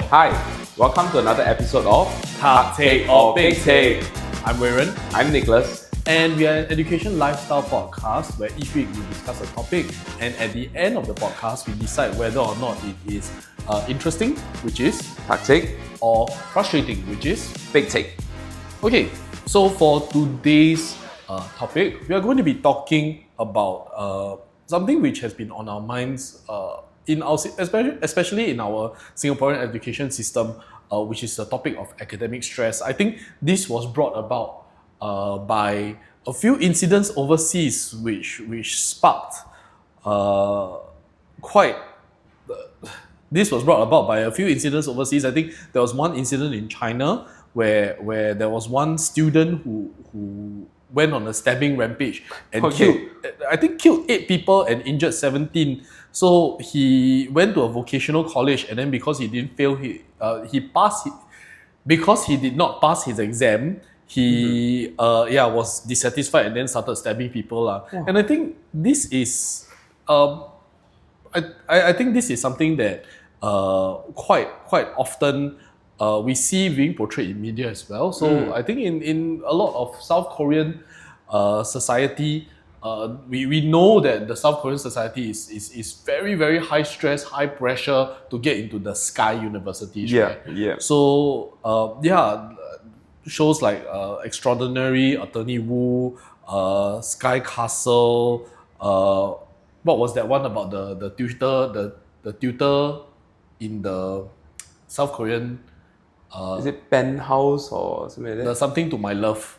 Hi, welcome to another episode of Hard Take or Big Take. I'm Weiren, I'm Nicholas. and we are an education lifestyle podcast where each week we discuss a topic, and at the end of the podcast, we decide whether or not it is interesting, which is, Hard Take, or frustrating, which is. Big Take. Okay, so for today's topic, we are going to be talking about something which has been on our minds in our, especially in our Singaporean education system, which is the topic of academic stress. I think this was brought about by a few incidents overseas, which sparked quite. This was brought about by a few incidents overseas. I think there was one incident in China where there was one student who went on a stabbing rampage and killed 8 people and injured 17. So he went to a vocational college, and then because he didn't fail, because he did not pass his exam, he was dissatisfied and then started stabbing people. And I think this is I think this is something that quite often we see being portrayed in media as well. So I think in a lot of South Korean society, we know that the South Korean society is very, very high stress, high pressure to get into the Sky universities. Right? So shows like Extraordinary, Attorney Woo, Sky Castle. What was that one about the tutor, the tutor in the South Korean? Is it Penthouse or something like that? Something to My Love.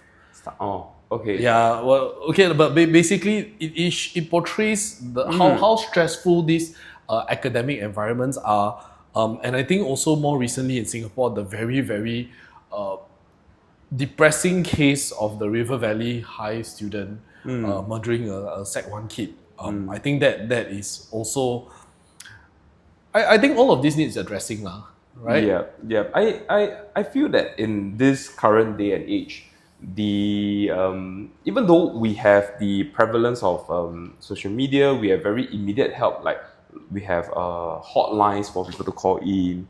Oh, okay. Yeah, well, okay, but basically it portrays how stressful these academic environments are, and I think also more recently in Singapore, the very, very depressing case of the River Valley High student murdering a Sec 1 kid. I think that is also. I think all of this needs addressing, right? Yeah. I feel that in this current day and age, the even though we have the prevalence of social media, we have very immediate help. Like we have hotlines for people to call in.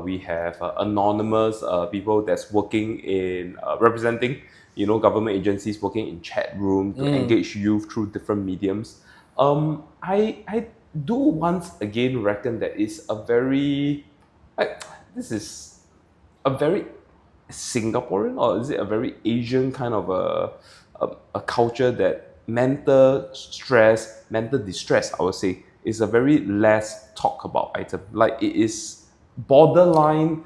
We have anonymous people that's working in representing, government agencies, working in chat room to engage youth through different mediums. I do once again reckon that it's a very, this is a very Singaporean, or is it a very Asian kind of a culture that mental stress, mental distress, I would say, is a very less talk about item. Like it is borderline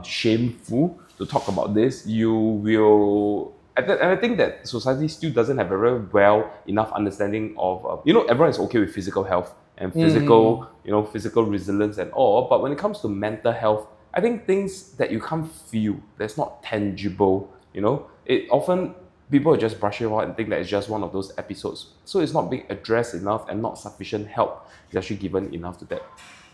shameful to talk about this. You will. And I think that society still doesn't have a very well enough understanding of, everyone is okay with physical health and physical resilience and all. But when it comes to mental health, I think things that you can't feel, that's not tangible, it often, people just brush it off and think that it's just one of those episodes. So it's not being addressed enough, and not sufficient help is actually given enough to that.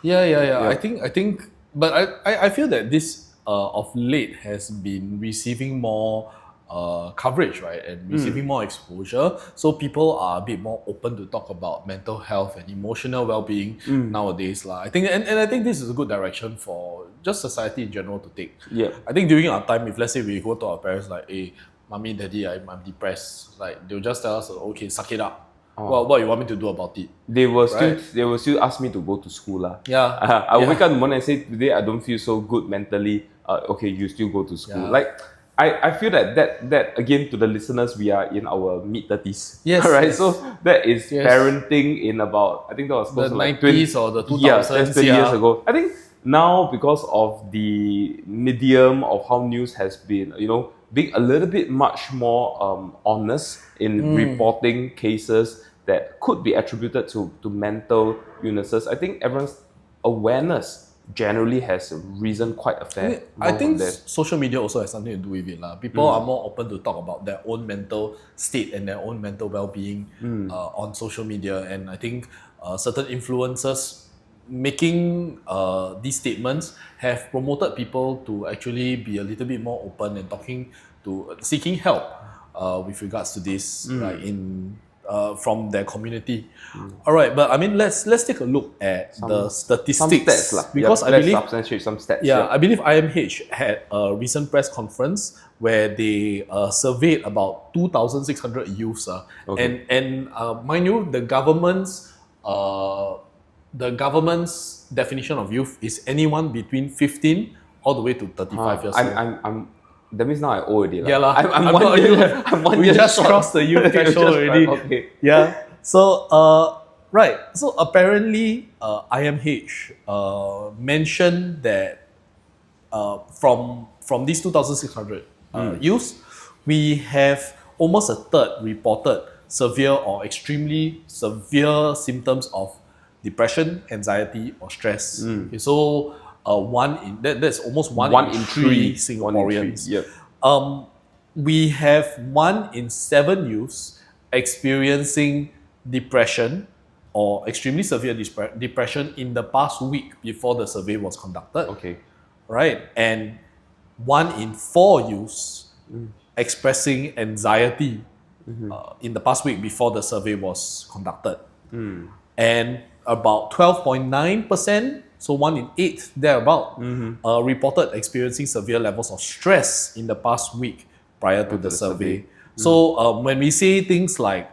Yeah. I think, but I feel that this of late has been receiving more coverage, right, and receiving more exposure, so people are a bit more open to talk about mental health and emotional well-being nowadays, I think, and I think this is a good direction for just society in general to take. I think during our time, if let's say we go to our parents like, hey, mommy, daddy, I'm depressed, like they'll just tell us, okay, suck it up. What you want me to do about it? They will still ask me to go to school. I wake up in the morning and say, today I don't feel so good mentally. Okay, you still go to school. I feel that again, to the listeners, we are in our mid-30s. Yes. Right? So that is parenting in about, I think that was close the to like 90s or the 2000s. Yeah, that's 20 years ago. I think now, because of the medium of how news has been, being a little bit much more honest in reporting cases that could be attributed to mental illnesses, I think everyone's awareness generally has risen quite a fair. I think social media also has something to do with it. People are more open to talk about their own mental state and their own mental well-being on social media, and I think certain influencers making these statements have promoted people to actually be a little bit more open and seeking help with regards to this, like in from their community. All right, but I mean, let's take a look at the statistics, some stats lah. because Yep, I let's believe substantiate some stats. yeah, Yep. I believe IMH had a recent press conference where they surveyed about 2,600 youths. Okay. And mind you, the government's definition of youth is anyone between 15 all the way to 35 years old. That means now I owe already. Yeah, lah. I'm not one you. year. I'm 1 We year just short. crossed the youth We threshold just already. Okay. Yeah. So, right. So apparently, IMH mentioned that from these 2,600 youths, we have almost a third reported severe or extremely severe symptoms of depression, anxiety, or stress. Okay, so that's almost one in three Singaporeans. Yep. We have 1 in 7 youths experiencing depression or extremely severe depression in the past week before the survey was conducted. Okay. Right? And 1 in 4 youths expressing anxiety in the past week before the survey was conducted. And about 12.9%, so 1 in 8 thereabout, reported experiencing severe levels of stress in the past week prior to the survey. So when we say things like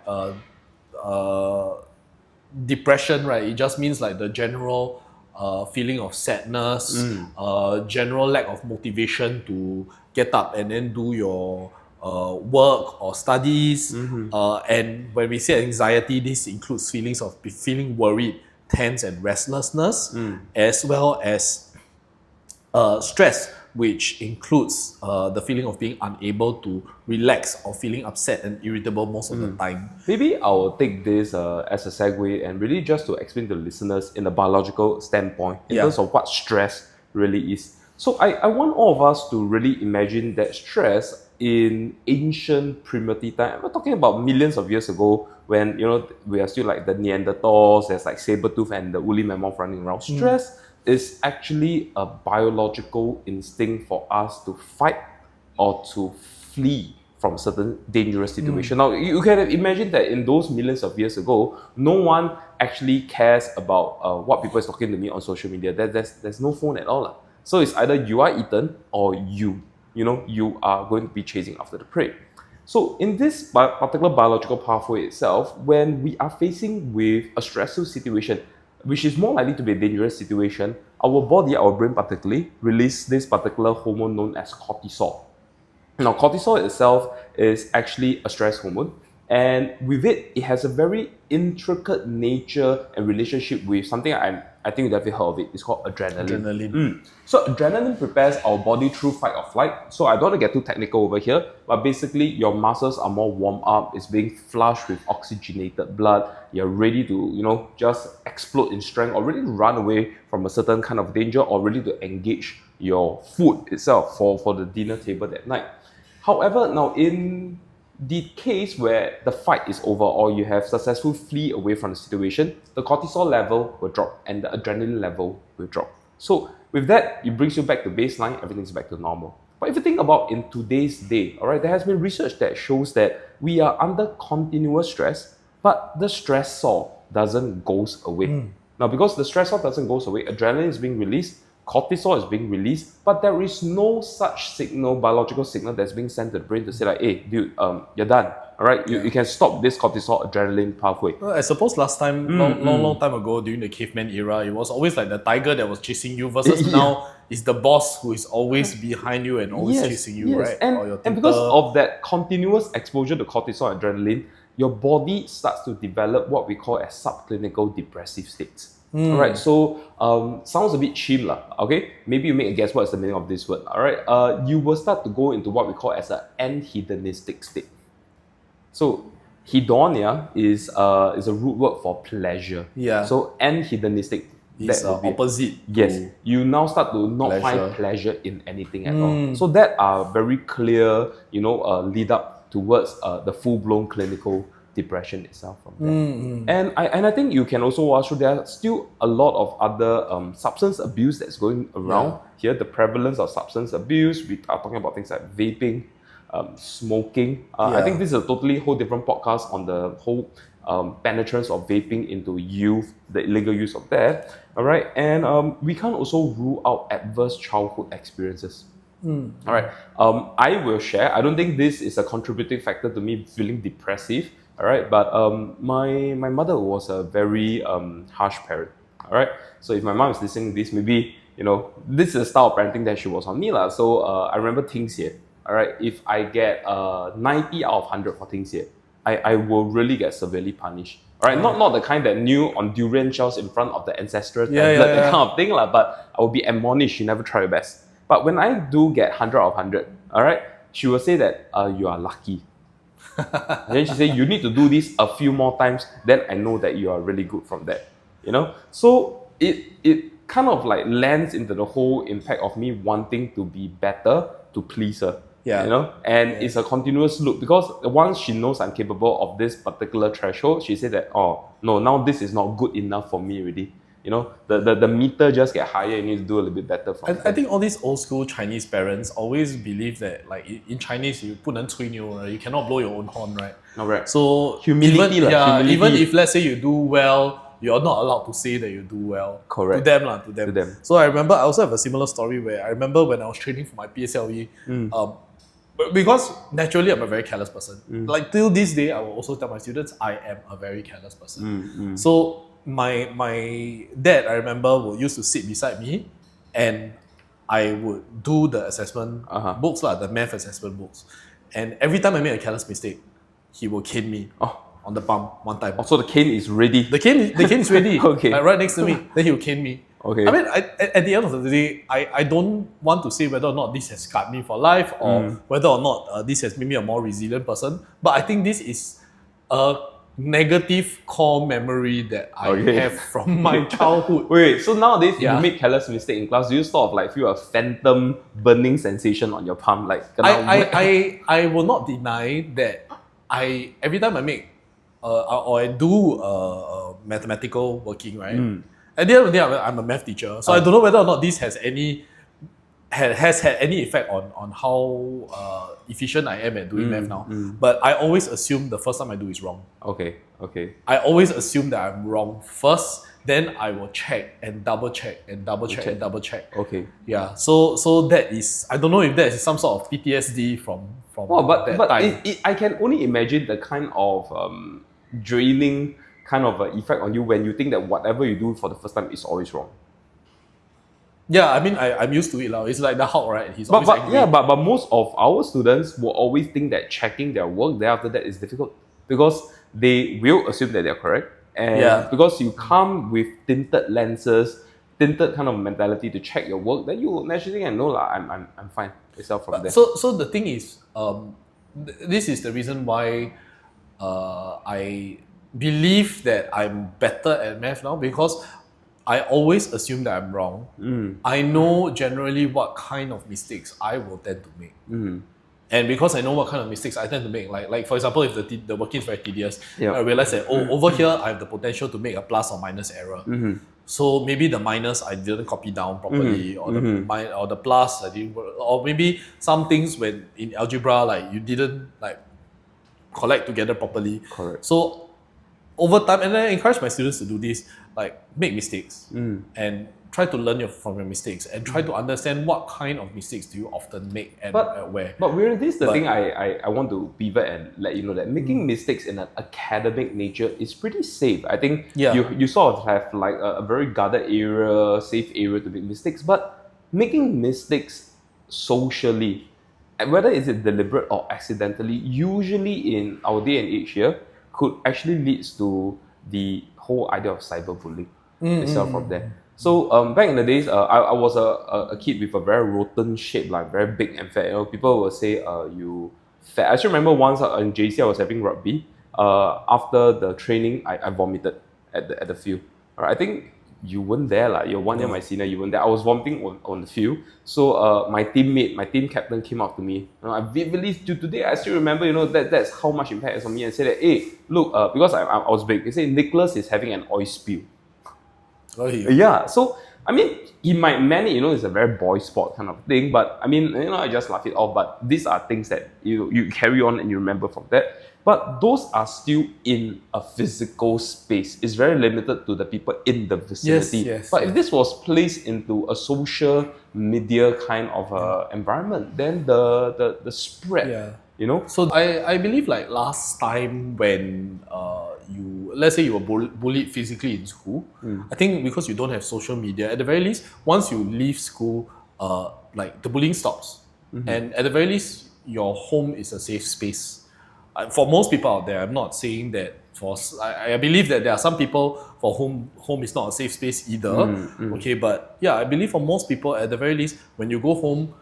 depression, right, it just means like the general feeling of sadness, general lack of motivation to get up and then do your work or studies. And when we say anxiety, this includes feelings of feeling worried, tense, and restlessness, as well as stress, which includes the feeling of being unable to relax or feeling upset and irritable most of the time. Maybe I'll take this as a segue and really just to explain to the listeners in a biological standpoint in terms of what stress really is. So I want all of us to really imagine that stress in ancient primitive time, we're talking about millions of years ago when, you know, we are still like the Neanderthals, there's like saber-tooth and the woolly mammoth running around. Stress is actually a biological instinct for us to fight or to flee from certain dangerous situation. Now, you can imagine that in those millions of years ago, no one actually cares about what people is talking to me on social media. There's no phone at all. So it's either you are eaten or you are going to be chasing after the prey. So in this particular biological pathway itself, when we are facing with a stressful situation, which is more likely to be a dangerous situation, our body, our brain particularly, release this particular hormone known as cortisol. Now, cortisol itself is actually a stress hormone, and with it, it has a very intricate nature and relationship with something I think you've definitely heard of it. It's called adrenaline. So adrenaline prepares our body through fight or flight. So I don't want to get too technical over here, but basically your muscles are more warmed up. It's being flushed with oxygenated blood. You're ready to, just explode in strength or ready to run away from a certain kind of danger or ready to engage your food itself for the dinner table that night. However, now in the case where the fight is over or you have successfully flee away from the situation, the cortisol level will drop and the adrenaline level will drop. So with that, it brings you back to baseline, everything's back to normal. But if you think about in today's day, all right, there has been research that shows that we are under continuous stress, but the stressor doesn't goes away. Now, because the stressor doesn't goes away, adrenaline is being released, cortisol is being released, but there is no such signal, biological signal that's being sent to the brain to say like, hey, dude, you're done. All right, you can stop this cortisol adrenaline pathway. Well, I suppose last time, long time ago, during the caveman era, it was always like the tiger that was chasing you versus now it's the boss who is always behind you and always chasing you, right? And because of that continuous exposure to cortisol and adrenaline, your body starts to develop what we call as subclinical depressive states. All right, so sounds a bit chim lah. Okay, maybe you make a guess what's the meaning of this word. All right, you will start to go into what we call as an anhedonistic state. So hedonia is a root word for pleasure. Yeah. So anhedonistic is opposite. Yes, you now start to not find pleasure in anything at all. So that are very clear, lead up towards the full-blown clinical depression itself from there. And I think you can also watch through, there are still a lot of other substance abuse that's going around here. The prevalence of substance abuse, we are talking about things like vaping, smoking. I think this is a totally whole different podcast on the whole penetrance of vaping into youth, the illegal use of that. All right, and we can't also rule out adverse childhood experiences. All right, I will share. I don't think this is a contributing factor to me feeling depressive. All right, but my mother was a very harsh parent. All right, so if my mom is listening to this, maybe this is the style of parenting that she was on me lah. So I remember things here. All right, if I get 90 out of 100 for things here, I will really get severely punished. All right, not the kind that knew on durian shells in front of the ancestral tablet, that kind of thing lah. But I will be admonished. You never try your best. But when I do get 100 out of 100, all right, she will say that you are lucky. And then she say you need to do this a few more times. Then I know that you are really good from that. So it kind of like lands into the whole impact of me wanting to be better to please her. And it's a continuous loop, because once she knows I'm capable of this particular threshold, she said that, oh no, now this is not good enough for me already. The meter just get higher. You need to do a little bit better. I think all these old school Chinese parents always believe that, like in Chinese, you 不能吹牛, right? You cannot blow your own horn, right? Correct. So humility, humility. Even if let's say you do well, you're not allowed to say that you do well. Correct. To them. So I remember I also have a similar story where I remember when I was training for my PSLE, because naturally I'm a very careless person. Like till this day, I will also tell my students I am a very careless person. So my dad, I remember, used to sit beside me, and I would do the assessment books, the math assessment books. And every time I made a careless mistake, he will cane me on the bum one time. So the cane is ready. The cane is ready. Okay. Like right next to me. Then he will cane me. Okay. I mean, at the end of the day, I don't want to say whether or not this has scarred me for life, or whether or not this has made me a more resilient person. But I think this is a negative core memory that I have from my childhood. Wait, so nowadays if you make careless mistake in class, do you sort of like feel a phantom burning sensation on your palm? Like I will not deny that every time I make or I do mathematical working, right? At the end of the day, I'm a math teacher, so I don't know whether or not this has had any effect on how efficient I am at doing math now. But I always assume the first time I do is wrong. Okay. I always assume that I'm wrong first, then I will check and double check and double check and double check. Okay. Yeah. So that is, I don't know if that is some sort of PTSD from that time. I can only imagine the kind of draining kind of effect on you when you think that whatever you do for the first time is always wrong. Yeah, I mean, I'm used to it now. It's like the Hulk, right? He's always angry. Yeah, but most of our students will always think that checking their work there after that is difficult, because they will assume that they're correct, and because you come with tinted lenses, tinted kind of mentality to check your work, then you will naturally think, no lah, I'm fine itself from there. So the thing is, this is the reason why I believe that I'm better at math now, because I always assume that I'm wrong. I know generally what kind of mistakes I will tend to make. And because I know what kind of mistakes I tend to make, like for example, if the working is very tedious, I realize that, over here I have the potential to make a plus or minus error. So maybe the minus I didn't copy down properly, or the plus I didn't, or maybe some things when in algebra, like you didn't like collect together properly. Correct. So over time, and I encourage my students to do this, like make mistakes and try to learn from your mistakes, and try to understand what kind of mistakes do you often make and where. But this is the thing I want to pivot and let you know that making mistakes in an academic nature is pretty safe. I think you sort of have like a very guarded area, safe area to make mistakes, but making mistakes socially, whether it's deliberate or accidentally, usually in our day and age here, could actually leads to the whole idea of cyberbullying itself from there. So back in the days, I was a kid with a very rotten shape, like very big and fat. People will say you fat. I still remember once in JC I was having rugby. After the training, I vomited at the field. Alright, I think you weren't there, like you're 1 year my senior, you weren't there. I was vomiting on the field. So my team captain came up to me. I vividly, to today, I still remember, that's how much impact it has on me, and said that, hey, look, because I was big, he said, Nicholas is having an oil spill. Yeah, so I mean, he might meant it, it's a very boy sport kind of thing, but I mean, I just laugh it off. But these are things that you carry on and you remember from that. But those are still in a physical space. It's very limited to the people in the vicinity. But if this was placed into a social media kind of environment, then the spread, So I believe like last time when let's say you were bullied physically in school, I think because you don't have social media, at the very least, once you leave school, like the bullying stops. And at the very least, your home is a safe space. For most people out there, I'm not saying that I believe that there are some people for whom home is not a safe space either. Okay, but yeah, I believe for most people, at the very least, when you go home,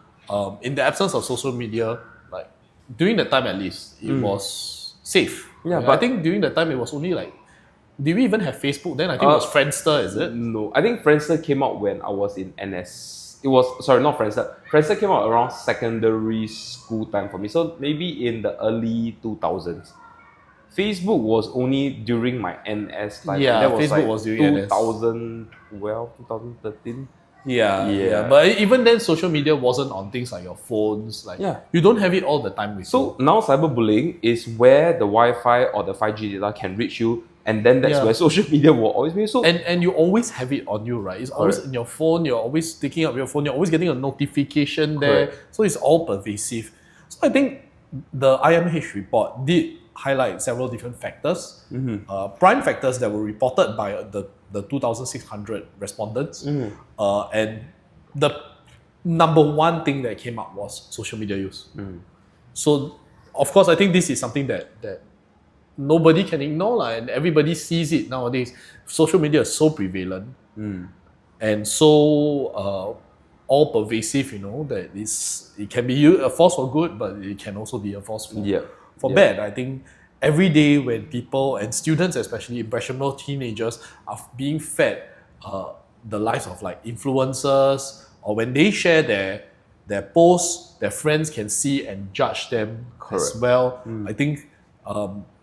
in the absence of social media, like during that time at least, it was safe. Yeah, but I think during that time it was only like, did we even have Facebook then? I think it was Friendster, is it? No, I think Friendster came out when I was in NS. It was, sorry, not Friendster. Friendster came out around secondary school time for me. So maybe in the early 2000s. Facebook was only during my NS time. Yeah, that was Facebook was during 2012, 2013. Yeah. But even then, social media wasn't on things like your phones. Like you don't have it all the time with you. So now cyberbullying is where the Wi-Fi or the 5G data can reach you, and then that's where social media will always be. So and you always have it on you, right? It's always in your phone. You're always taking up your phone. You're always getting a notification there. So it's all pervasive. So I think the IMH report did highlight several different factors, prime factors that were reported by the 2,600 respondents. And the number one thing that came up was social media use. So, of course, I think this is something that nobody can ignore, and everybody sees it nowadays. Social media is so prevalent and so all pervasive, that it can be a force for good, but it can also be a force for bad. I think every day when people and students, especially impressionable teenagers, are being fed the lives of like influencers, or when they share their posts, their friends can see and judge them as well. I think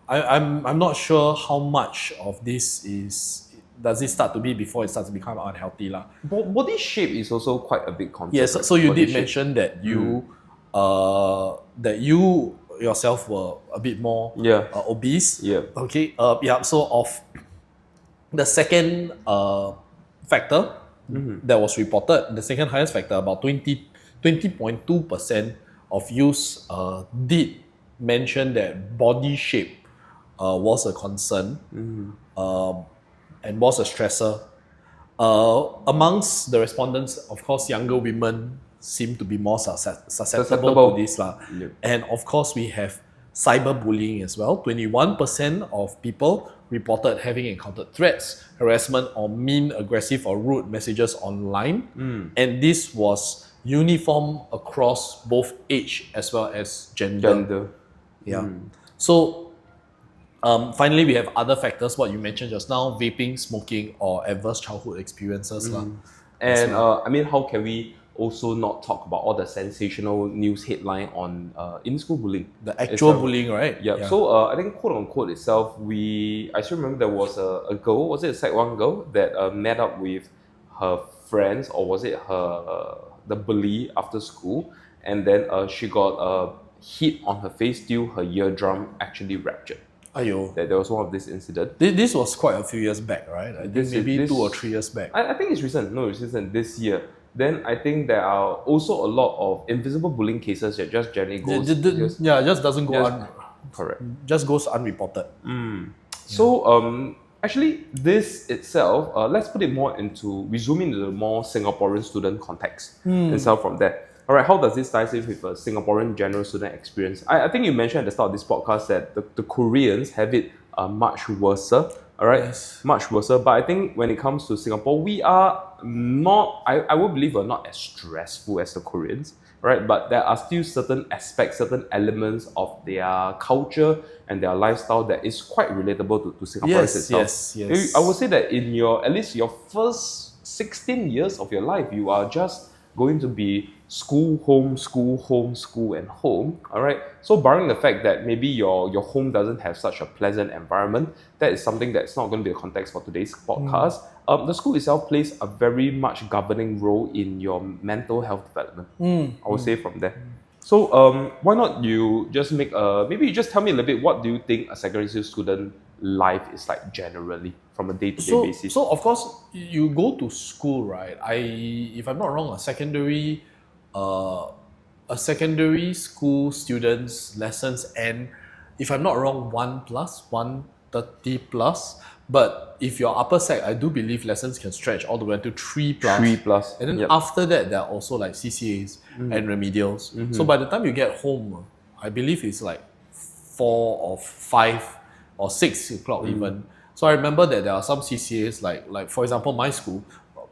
I'm not sure how much of this does it start to be before it starts to become unhealthy lah. Body shape is also quite a big concept. Yes, so you did mention that you yourself were a bit more obese. Okay. So of the second factor that was reported, the second highest factor, about 20.2% of youths did mention that body shape was a concern and was a stressor. Amongst the respondents, of course, younger women seem to be more susceptible to this. And of course, we have cyberbullying as well. 21% of people reported having encountered threats, harassment, or mean, aggressive, or rude messages online. And this was uniform across both age as well as gender. So finally, we have other factors, what you mentioned just now: vaping, smoking, or adverse childhood experiences. And I mean, how can we also not talk about all the sensational news headline on in-school bullying? The actual bullying, right? So I think quote unquote itself, I still remember there was a girl, was it a Sec 1 girl, that met up with her friends, or was it the bully after school, and then she got a hit on her face till her eardrum actually ruptured. Ayo. That there was one of this incident. This was quite a few years back, right? I think maybe 2 or 3 years back. I think it's recent. No, it's recent. This year. Then I think there are also a lot of invisible bullying cases that just generally goes... just doesn't go correct. Just goes unreported. So, actually, this itself, let's put it more into... We zoom into the more Singaporean student context itself from there. All right, how does this tie in with a Singaporean general student experience? I think you mentioned at the start of this podcast that the Koreans have it much worse, all right? Much worse. But I think when it comes to Singapore, we are not, I would believe we're not as stressful as the Koreans, right? But there are still certain aspects, certain elements of their culture and their lifestyle that is quite relatable to Singaporeans itself. Yes. I would say that in at least your first 16 years of your life, you are just going to be school, home, school, home, school, and home. All right. So barring the fact that maybe your home doesn't have such a pleasant environment, that is something that's not going to be the context for today's podcast. The school itself plays a very much governing role in your mental health development. I would say from there. So why not you just make maybe you just tell me a little bit, what do you think a secondary school student life is like generally from a day-to-day basis? So of course you go to school, right? If I'm not wrong, a secondary school student's lessons end, if I'm not wrong, 1+1:30 plus. But if you're upper sec, I do believe lessons can stretch all the way to 3+. 3+. And then Yep. after that, there are also like CCAs and remedials. So by the time you get home, I believe it's like 4 or 5 or 6 o'clock even. So I remember that there are some CCAs like for example, my school,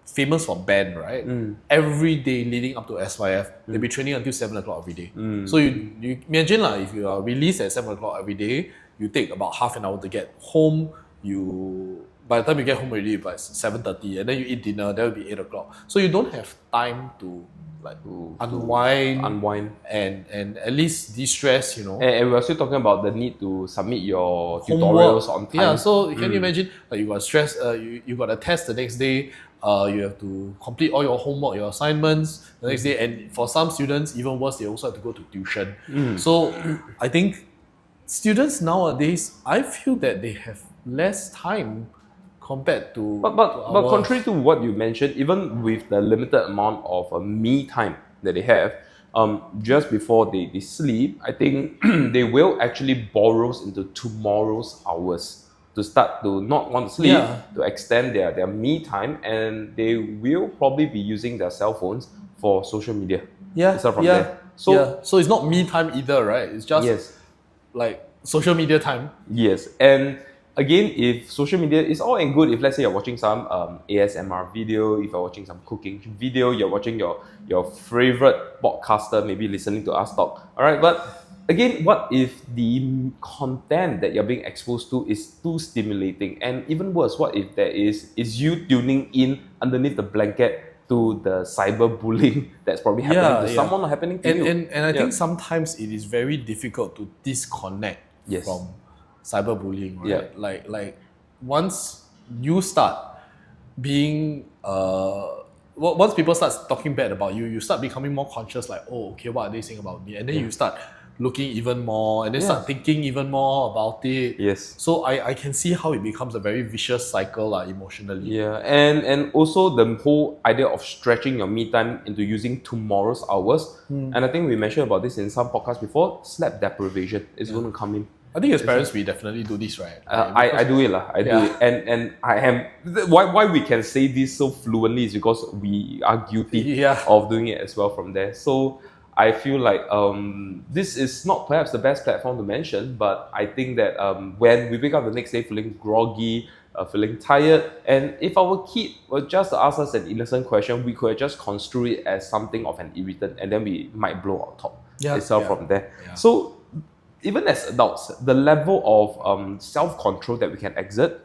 famous for band, right? Every day leading up to SYF, they'll be training until 7 o'clock every day. So you imagine if you are released at 7 o'clock every day, you take about half an hour to get home. By the time you get home already by 7:30, and then you eat dinner, that will be 8 o'clock. So you don't have time to unwind and at least de-stress, And we're still talking about the need to submit your tutorials on time. Yeah, so can you imagine, you got stress, you got a test the next day, you have to complete all your homework, your assignments the next day, and for some students, even worse, they also have to go to tuition. So I think students nowadays, I feel that they have less time compared to But contrary to what you mentioned, even with the limited amount of me time that they have, just before they sleep, I think they will actually borrow into tomorrow's hours to start to not want to sleep, to extend their me time, and they will probably be using their cell phones for social media. There. So it's not me time either, right? It's just like social media time. Yes, and again, if social media is all and good, if let's say you're watching some ASMR video, if you're watching some cooking video, you're watching your favorite podcaster, maybe listening to us talk. All right, but again, what if the content that you're being exposed to is too stimulating? And even worse, what if there is you tuning in underneath the blanket to the cyberbullying that's probably happening to someone or happening to you? And I think sometimes it is very difficult to disconnect from cyberbullying, right? Like once you start being once people start talking bad about you, you start becoming more conscious, like, oh, okay, what are they saying about me? And then you start looking even more, and then start thinking even more about it. Yes. So I can see how it becomes a very vicious cycle emotionally. Yeah, and also the whole idea of stretching your me time into using tomorrow's hours. And I think we mentioned about this in some podcasts before, sleep deprivation is going to come in. I think as parents, we definitely do this, right? I do it. I do it. And I am... Why we can say this so fluently is because we are guilty of doing it as well from there. So I feel like this is not perhaps the best platform to mention, but I think that when we wake up the next day feeling groggy, feeling tired, and if our kid were just to ask us an innocent question, we could just construe it as something of an irritant, and then we might blow our top itself from there. So even as adults, the level of self-control that we can exert,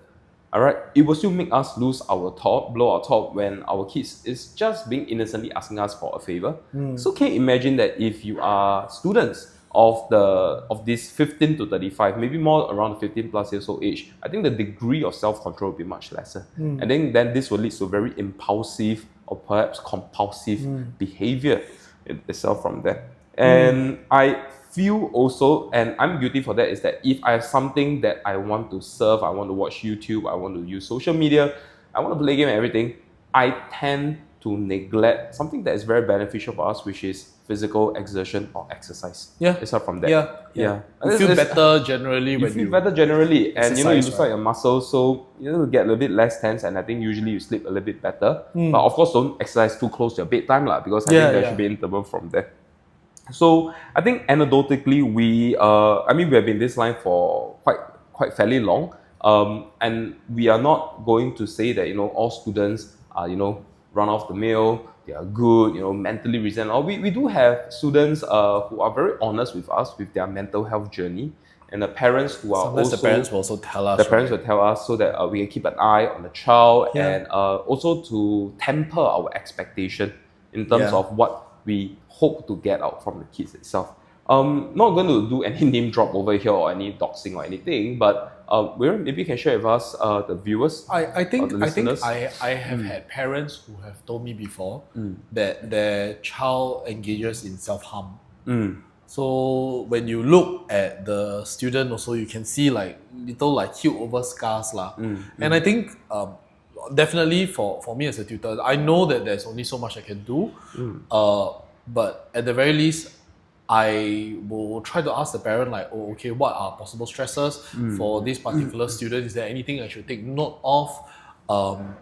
all right, it will still make us lose our top, blow our top when our kids is just being innocently asking us for a favor. So can you imagine that if you are students of this 15 to 35, maybe more around the 15 plus years old age, I think the degree of self-control will be much lesser. And then this will lead to very impulsive or perhaps compulsive behavior itself from there. And I feel also, and I'm guilty for that, is that if I have something that I want to serve, I want to watch YouTube, I want to use social media, I want to play game and everything, I tend to neglect something that is very beneficial for us, which is physical exertion or exercise. It's not from that. You feel better generally when you feel better generally, and you lose right? your muscles, so you get a little bit less tense, and I think usually you sleep a little bit better. But of course, don't exercise too close to your bedtime, because I think there should be interval from there. So I think anecdotally, we have been in this line for quite fairly long, and we are not going to say that all students are run off the mill, they are good, mentally resilient. Or we do have students who are very honest with us with their mental health journey, and the parents who are sometimes also the parents will also tell us. The parents will tell us so that we can keep an eye on the child, and also to temper our expectation in terms Yeah. of what we hope to get out from the kids itself. Not going to do any name drop over here or any doxing or anything, but maybe you can share with us, the viewers, I or think the I think listeners. I have had parents who have told me before that their child engages in self-harm. So when you look at the student also, you can see like little like healed over scars lah. And I think definitely for me as a tutor, I know that there's only so much I can do. But at the very least, I will try to ask the parent like, oh, okay, what are possible stressors for this particular student? Is there anything I should take note of?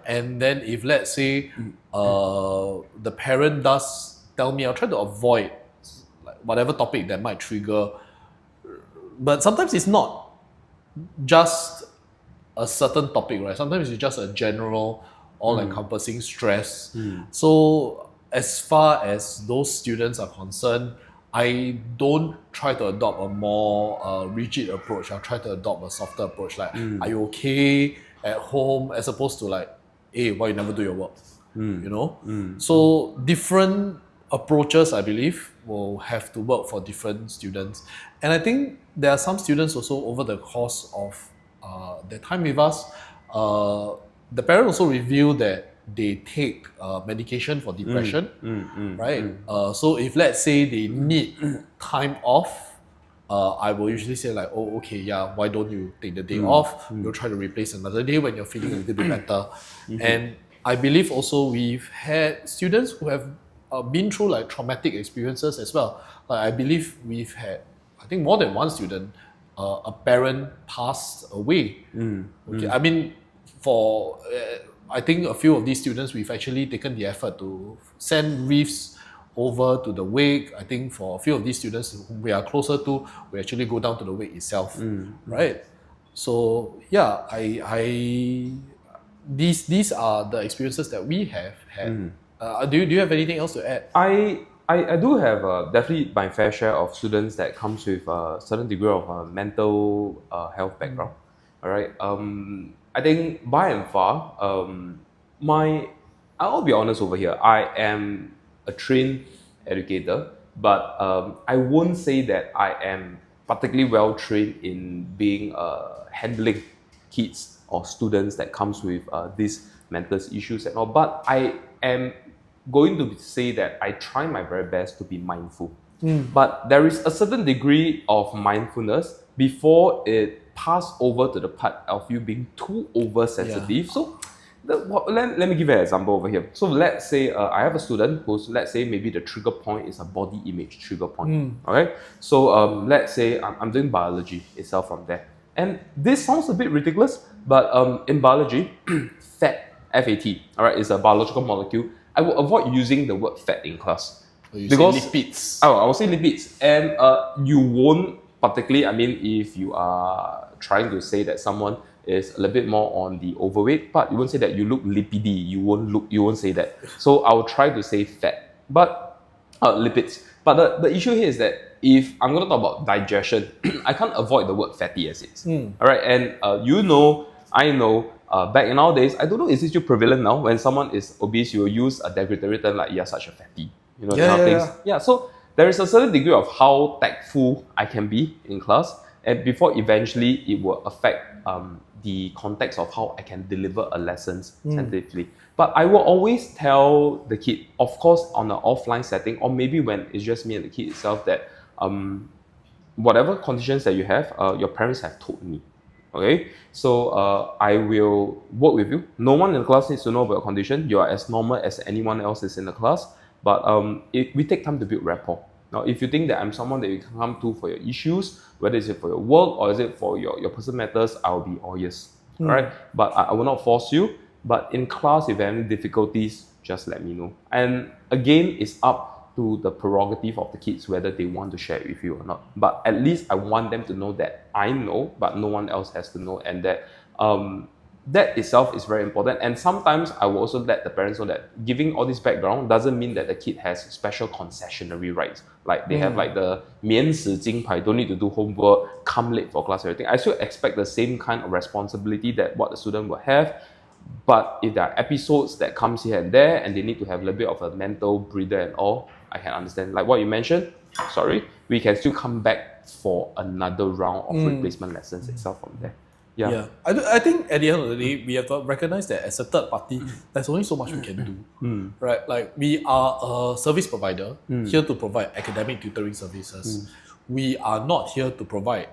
And then if let's say the parent does tell me, I'll try to avoid like whatever topic that might trigger. But sometimes it's not just a certain topic, right? Sometimes it's just a general, all-encompassing stress. So as far as those students are concerned, I don't try to adopt a more rigid approach. I'll try to adopt a softer approach. Like, are you okay at home? As opposed to like, hey, why you never do your work? You know? So different approaches, I believe, will have to work for different students. And I think there are some students also over the course of their time with us, the parent also reveal that they take medication for depression, right? So if let's say they need time off, I will usually say like, oh, okay, yeah, why don't you take the day off? You'll try to replace another day when you're feeling a little bit better. And I believe also we've had students who have been through like traumatic experiences as well. Like I believe we've had, I think more than one student, a parent passed away. Okay, I mean, for I think a few of these students, we've actually taken the effort to send wreaths over to the wake. I think for a few of these students whom we are closer to, we actually go down to the wake itself, right? So yeah, these are the experiences that we have had. Do you have anything else to add? I do have definitely my fair share of students that comes with a certain degree of mental health background. All right. I think by and far, I'll be honest over here. I am a trained educator, but I won't say that I am particularly well trained in being handling kids or students that comes with these mental issues and all. But I am going to say that I try my very best to be mindful. But there is a certain degree of mindfulness before it pass over to the part of you being too oversensitive. Yeah. So let me give you an example over here. So let's say I have a student who's, let's say maybe the trigger point is a body image trigger point. Okay, so let's say I'm doing biology itself from there. And this sounds a bit ridiculous, but in biology, fat, F-A-T, all right, is a biological molecule. I will avoid using the word fat in class. Because lipids. I will say lipids. And you won't particularly, I mean, if you are trying to say that someone is a little bit more on the overweight part, you won't say that you look lipidy. You won't say that. So I will try to say fat, but lipids. But the issue here is that if I'm going to talk about digestion, I can't avoid the word fatty acids. All right, and I know. Back in our days, I don't know, is it still prevalent now? When someone is obese, you will use a derogatory term like, you're such a fatty. You know, kind of things. Yeah, so there is a certain degree of how tactful I can be in class, and before eventually it will affect the context of how I can deliver a lessons sensitively. But I will always tell the kid, of course, on an offline setting, or maybe when it's just me and the kid itself, that whatever conditions that you have, your parents have told me. Okay, so I will work with you. No one in the class needs to know about your condition. You are as normal as anyone else is in the class. But we take time to build rapport. Now, if you think that I'm someone that you can come to for your issues, whether it's for your work or is it for your personal matters, I'll be all yes. All right, but I will not force you. But in class, if you have any difficulties, just let me know. And again, it's up to the prerogative of the kids whether they want to share it with you or not. But at least I want them to know that I know, but no one else has to know, and that that itself is very important. And sometimes I will also let the parents know that giving all this background doesn't mean that the kid has special concessionary rights. Like they have like the 免死金牌, don't need to do homework, come late for class, everything. I still expect the same kind of responsibility that what the student will have. But if there are episodes that comes here and there and they need to have a little bit of a mental breather and all, I can understand. Like what you mentioned, sorry, we can still come back for another round of replacement lessons itself from there. Yeah. I think at the end of the day, we have to recognize that as a third party, there's only so much we can do. Right? Like, we are a service provider here to provide academic tutoring services. We are not here to provide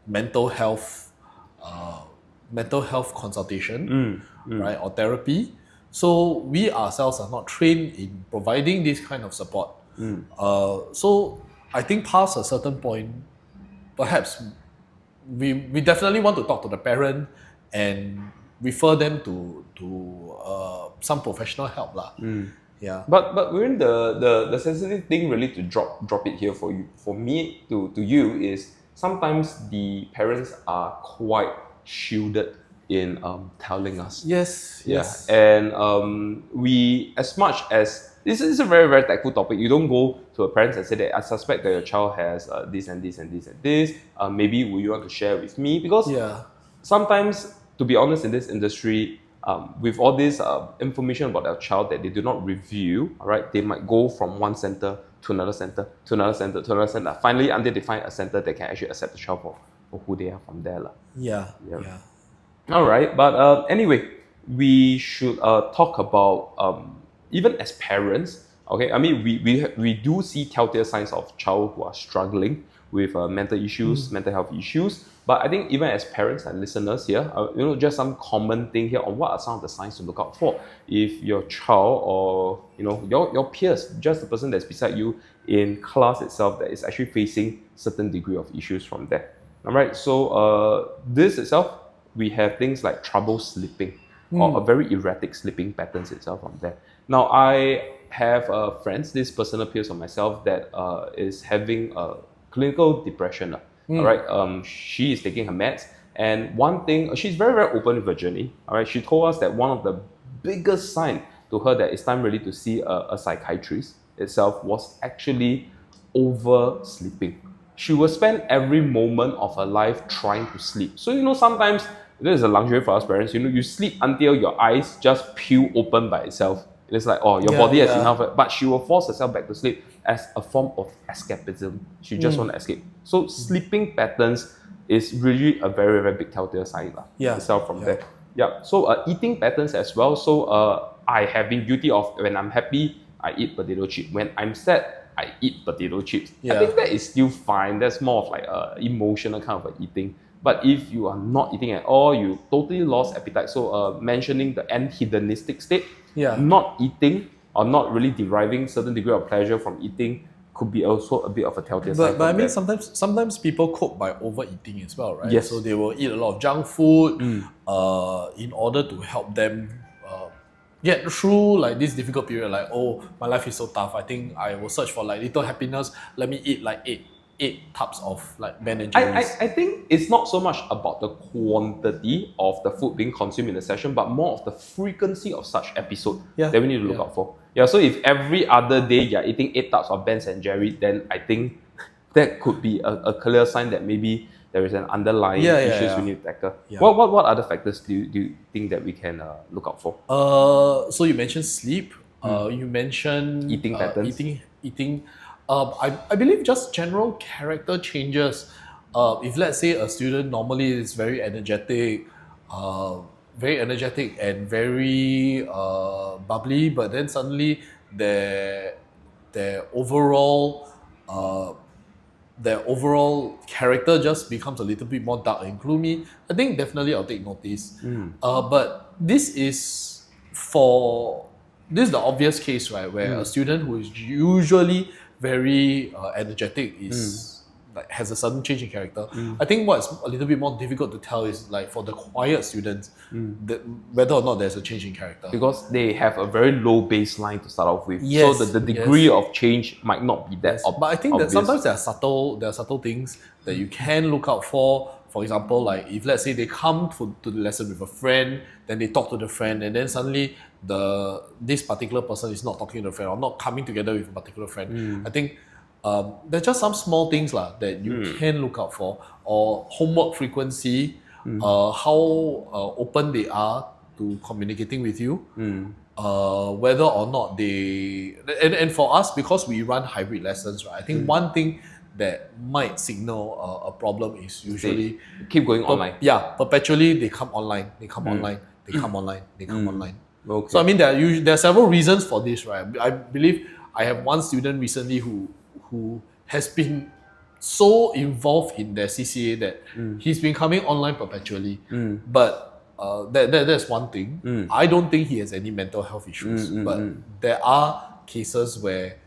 mental health consultation, right, or therapy. So we ourselves are not trained in providing this kind of support. So I think past a certain point, perhaps we definitely want to talk to the parent and refer them to some professional help lah. Yeah. But we're in the sensitive thing really to drop it here for you, for me to you, is sometimes the parents are quite shielded in telling us. Yes. And we, as much as this is a very, very tactful topic, you don't go to a parent and say that I suspect that your child has this and this and this and this. Maybe will you want to share with me? Because sometimes, to be honest, in this industry, with all this information about their child that they do not review, all right, they might go from one center to another center to another center to another center. Finally, until they find a center that can actually accept the child for who they are from there. Yeah. All right, but anyway, we should talk about even as parents. Okay, I mean we do see telltale signs of child who are struggling with mental issues, mental health issues. But I think even as parents and listeners here, just some common thing here on what are some of the signs to look out for if your child or your peers, just the person that's beside you in class itself, that is actually facing certain degree of issues from there. All right, so this itself, we have things like trouble sleeping or a very erratic sleeping patterns itself from there. Now, I have friends, this personal peers of myself, that is having a clinical depression. All right, she is taking her meds, and one thing, she's very, very open with her journey. All right, she told us that one of the biggest sign to her that it's time really to see a psychiatrist itself was actually oversleeping. She will spend every moment of her life trying to sleep. So, sometimes this is a luxury for us parents. You sleep until your eyes just peel open by itself. It's like, your body has enough. But she will force herself back to sleep as a form of escapism. She just want to escape. So sleeping patterns is really a very, very big telltale sign itself from there. Yeah. So eating patterns as well. So I have been guilty of, when I'm happy, I eat potato chip. When I'm sad, I eat potato chips. I think that is still fine. That's more of like emotional kind of eating. But if you are not eating at all, you totally lost appetite. So mentioning the anhedonistic state, not eating or not really deriving certain degree of pleasure from eating could be also a bit of a telltale sign. But I mean, sometimes people cope by overeating as well, right? Yes. So they will eat a lot of junk food in order to help them get through like this difficult period. Like, my life is so tough, I think I will search for like little happiness. Let me eat like eight tubs of like Ben and Jerry's. I think it's not so much about the quantity of the food being consumed in the session, but more of the frequency of such episode that we need to look out for. So if every other day you're eating 8 tubs of Ben and Jerry, then I think that could be a clear sign that maybe there is an underlying issues we need to tackle. What other factors do you think that we can look out for? So you mentioned sleep. You mentioned eating patterns. Eating. I believe just general character changes. If let's say a student normally is very energetic and very bubbly, but then suddenly their overall character just becomes a little bit more dark and gloomy, I think definitely I'll take notice. But this is the obvious case, right, where a student who is usually very energetic has a sudden change in character. I think what's a little bit more difficult to tell is like for the quiet students, whether or not there's a change in character. Because they have a very low baseline to start off with. So the degree of change might not be that obvious. But I think that sometimes there are subtle things that you can look out for. For example, like if let's say they come to the lesson with a friend, then they talk to the friend, and then suddenly this particular person is not talking to the friend or not coming together with a particular friend. I think there's just some small things that you can look out for, or homework frequency, how open they are to communicating with you, whether or not they and for us, because we run hybrid lessons, right? I think one thing that might signal a problem is usually keep going online. perpetually they come online, they come online, they come online, they come online. Okay. So I mean, there are several reasons for this, right? I believe I have one student recently who has been so involved in their CCA that he's been coming online perpetually. But that's one thing. I don't think he has any mental health issues, but there are cases where,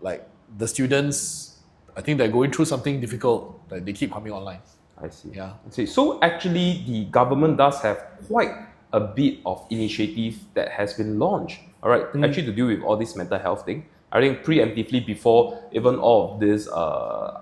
like, the students, I think they're going through something difficult, like they keep coming online. I see. Yeah. I see. So actually, the government does have quite a bit of initiative that has been launched. All right, actually to deal with all this mental health thing. I think preemptively before even all of this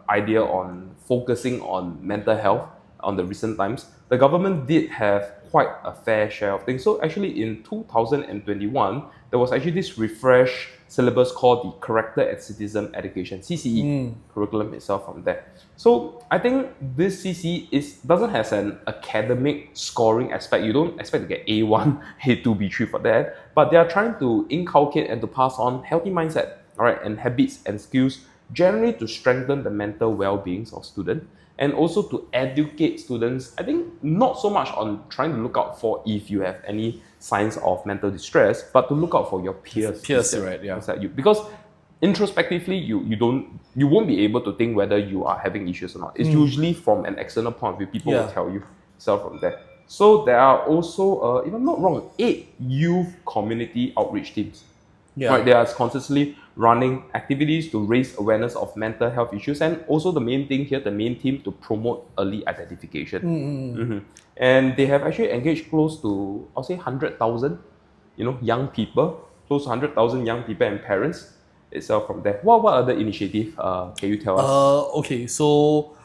idea on focusing on mental health on the recent times, the government did have quite a fair share of things. So actually in 2021, there was actually this refresh syllabus called the Character and Citizen Education, CCE, curriculum itself from there. So I think this CCE doesn't have an academic scoring aspect. You don't expect to get A1, A2, B3 for that, but they are trying to inculcate and to pass on healthy mindset, all right, and habits and skills generally to strengthen the mental well-being of students and also to educate students. I think not so much on trying to look out for if you have any signs of mental distress, but to look out for your peers. Right? Yeah. Inside you, because introspectively you won't be able to think whether you are having issues or not. It's usually from an external point of view. People will tell you. So from there. So there are also, if I'm not wrong, 8 youth community outreach teams. Yeah. Right, they are constantly running activities to raise awareness of mental health issues, and also the main thing here, the main team, to promote early identification. And they have actually engaged close to, I'll say, 100,000, young people, close to 100,000 young people and parents itself from there. What other initiative can you tell us? Okay, so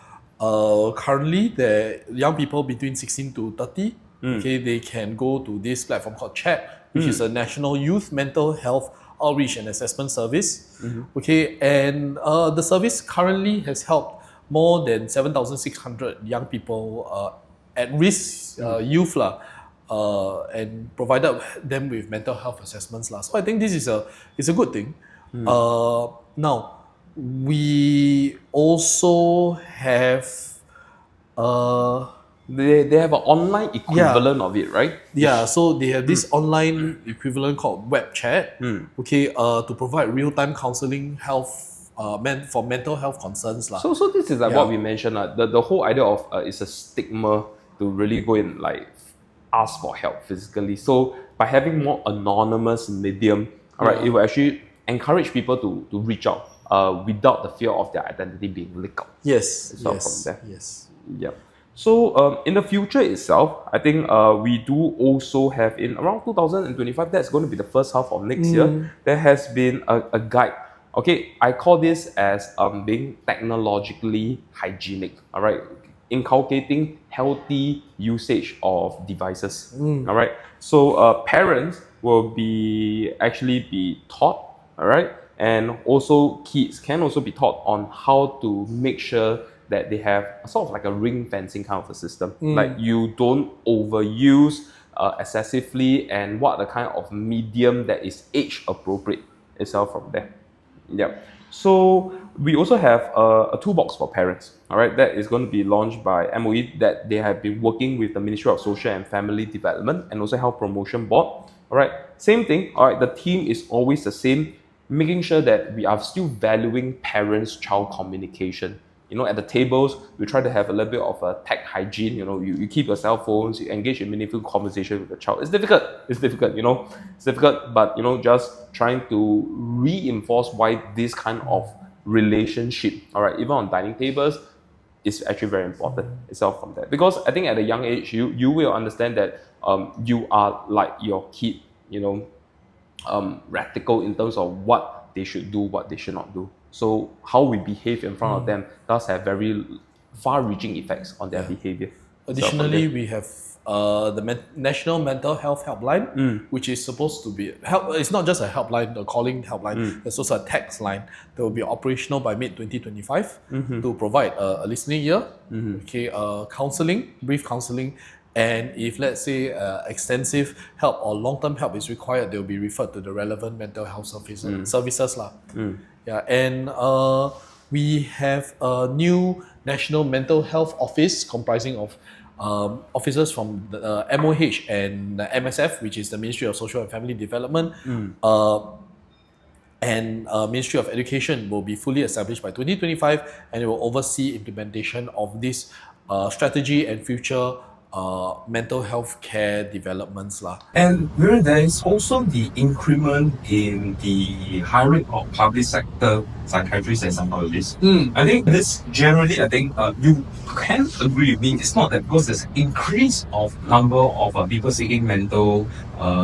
currently the young people between 16 to 30, okay, they can go to this platform called Chat, which is a national youth mental health outreach and assessment service. Okay, and the service currently has helped more than 7,600 young people at risk youth and provided them with mental health assessments. So I think this is a good thing. Now, we also have They have an online equivalent of it, right? yeah, so they have this online equivalent called web chat, okay, to provide real-time counseling health for mental health concerns. So this is like what we mentioned, the whole idea of it's a stigma to really go and like ask for help physically. So by having more anonymous medium, all right, it will actually encourage people to reach out without the fear of their identity being leaked out. Yes. From there. Yeah. So in the future itself, I think we do also have in around 2025, that's going to be the first half of next year, there has been a guide. Okay, I call this as being technologically hygienic, all right? Inculcating healthy usage of devices, all right? So parents will actually be taught, all right? And also kids can also be taught on how to make sure that they have sort of like a ring fencing kind of a system. Like you don't overuse excessively, and what the kind of medium that is age appropriate itself from there. Yep. So we also have a toolbox for parents, all right, that is going to be launched by MOE, that they have been working with the Ministry of Social and Family Development and also Health Promotion Board. All right, same thing. All right, the theme is always the same, making sure that we are still valuing parents-child communication. At the tables, we try to have a little bit of a tech hygiene. You keep your cell phones, you engage in meaningful conversation with the child. It's difficult. It's difficult, but just trying to reinforce why this kind of relationship, all right, even on dining tables, is actually very important itself from that. Because I think at a young age, you will understand that you are like your kid, radical in terms of what they should do, what they should not do. So how we behave in front of them does have very far-reaching effects on their behavior. Additionally, we have the National Mental Health Helpline, which is supposed to be help. It's not just a helpline, a calling helpline. There's also a text line that will be operational by mid 2025 to provide a listening ear, okay, counseling, brief counseling, and if let's say extensive help or long-term help is required, they will be referred to the relevant mental health services lah. Yeah, and we have a new National Mental Health Office comprising of officers from the MOH and the MSF, which is the Ministry of Social and Family Development, and Ministry of Education will be fully established by 2025, and it will oversee implementation of this strategy and future mental health care developments lah. And there is also the increment in the hiring of public sector psychiatrists and psychologists. I think this generally, you can agree with me. It's not that because there's an increase of number of people seeking mental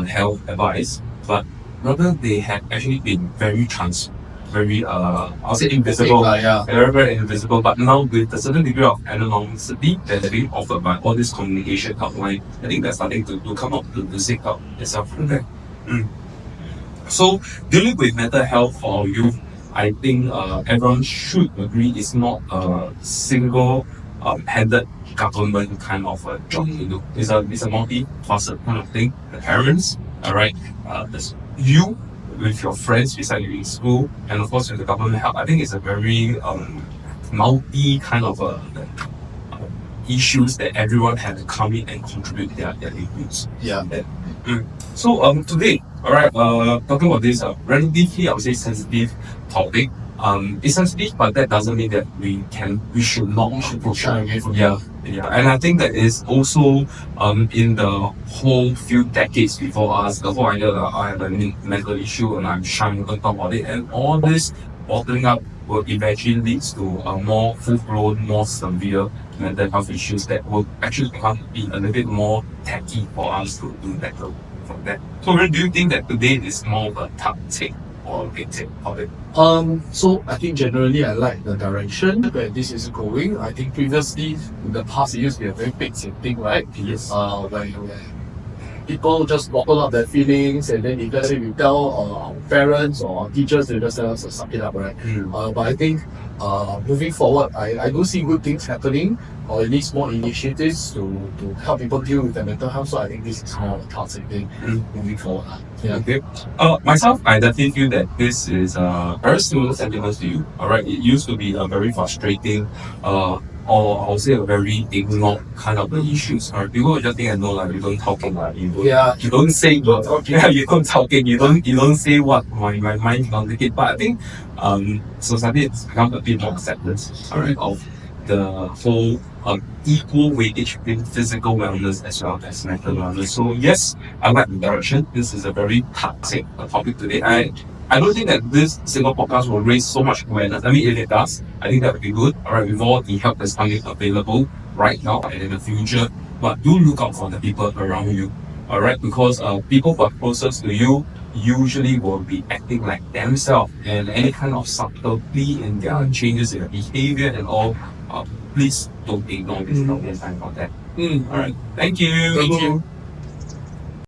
health advice, but rather they have actually been very I'll say invisible. Very, very invisible. But now with a certain degree of anonymity that's being offered by all this communication helpline, I think they're starting to come up to seek out itself from there. So dealing with mental health for youth, I think everyone should agree it's not a single handed government kind of a job to do. It's a multi-faceted kind of thing. The parents, alright, there's you with your friends beside you in school, and of course with the government help. I think it's a very multi kind of issues that everyone has to come in and contribute their inputs. Yeah. So today, alright, talking about this relatively, I would say, sensitive topic. It's sensitive, but that doesn't mean that we should not approach it. Yeah, and I think that is also in the whole few decades before us, the whole idea that I have a mental issue and I'm shying to talk about it, and all this bottling up will eventually leads to a more full-blown, more severe mental health issues that will actually be a little bit more tacky for us to do better from that. So do you think that today is more of a tough take or a big take of it? So I think generally I like the direction where this is going. I think previously in the past it used to be a very big thing, right? Yes. Where people just bottle up their feelings, and then if let's say we tell our parents or our teachers, they just tell us to suck it up, right? But I think moving forward, I do see good things happening, or at least more initiatives to help people deal with their mental health. So I think this is more of a toxic thing moving forward. Yeah. Okay. Myself, I definitely feel that this is very similar sentiments to you. Alright, it used to be a very frustrating, or I'll say a very ignored kind of the issues. Alright, people will just think you don't talking, you don't say you don't talking, you don't say what my mind can't take it. But I think society has become a bit more acceptance, alright, of the whole equal weightage between physical wellness as well as mental wellness. So yes, I like the direction. This is a very toxic topic today. I don't think that this single podcast will raise so much awareness. I mean, if it does, I think that would be good. Alright, with all the help that's coming available right now and in the future. But do look out for the people around you. Alright, because people who are closest to you usually will be acting like themselves, and any kind of subtlety in their changes in their behavior and all, please don't ignore this. Don't get time for that. Alright, thank you. Thank you.